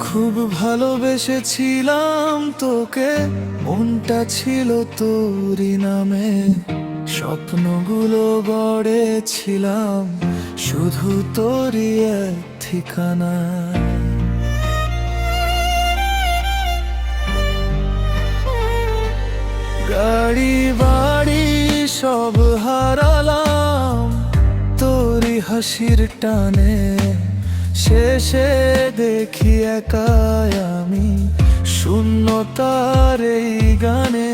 খুব ভালোবেসেছিলাম তোকে, মনটা ছিল তোরই নামে। স্বপ্নগুলো গড়েছিলাম শুধু তোরই এক ঠিকানায়। গাড়ি বাড়ি সব হারালাম তোরই হাসির টানে। শেষে দেখি একাই আমি শূন্যতার এই গানে।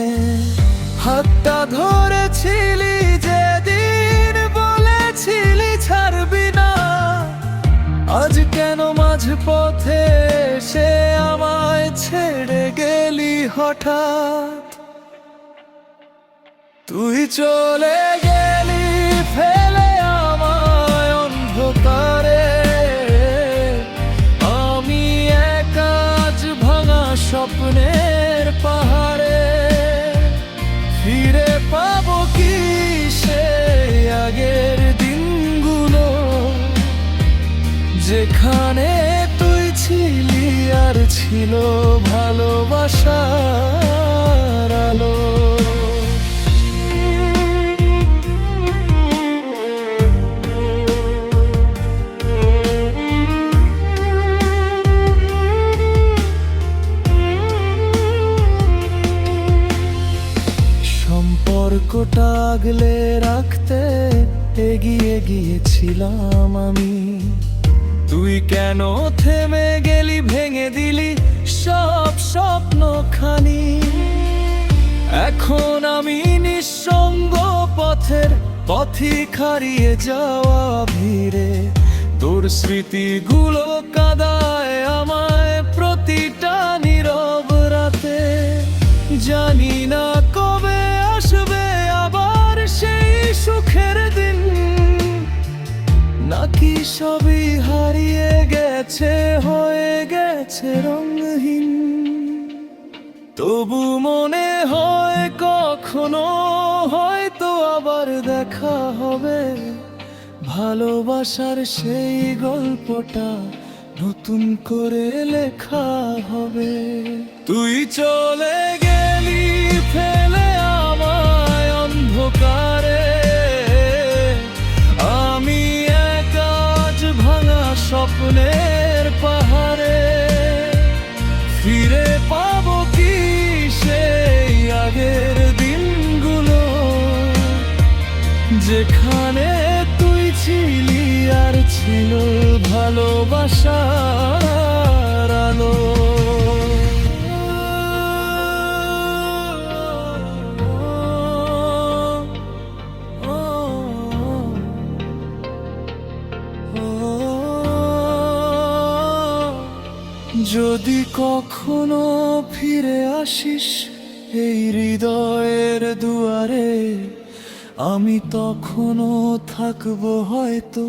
হাতটা ধরেছিলি যেদিন, বলেছিলি ছাড়বি না। আজ কেন মাঝ পথে সে আমায় ছেড়ে গেলি হঠাৎ। তুই চলে গেলি ফেলে আমায় অন্ধকারে। আমি একা আজ ভাঙা স্বপ্নের পাহাড়ে। ফিরে পাবো কি সে আগের দিনগুলো, যেখানে তুই ছিলি আর ছিল ভালোবাসার আলো। সম্পর্কটা আগলে রাখতে এগিয়ে গিয়েছিলাম আমি। তুই কেন থেমে গেলি, ভেঙে দিলি সব স্বপ্নখানি। এখন আমি নিঃসঙ্গ পথের পথিক হারিয়ে যাওয়া ভিড়ে। তোর স্মৃতিগুলো কাঁদায় আমায় প্রতিটা নীরব রাতে। জানি না কবে আসবে আবার সেই সুখের দিন, নাকি সবই হারিয়ে গেছে, হয়ে গেছে রঙহীন। তবু মনে হয় কখনো হয়তো আবার দেখা হবে। ভালোবাসার সেই গল্পটা নতুন করে লেখা হবে। তুই চলে গেলি ফেলে আমায় অন্ধকারে। আমি একা আজ ভাঙা স্বপ্নের পাহাড়ে। ফিরে পাবো কি সেই আগের দিনগুলো, যেখানে তুই ছিলি আর ছিল ভালোবাসার আলো। যদি কখনো ফিরে আসিস এই হৃদয়ের দুয়ারে, আমি তখনও থাকবো হয়তো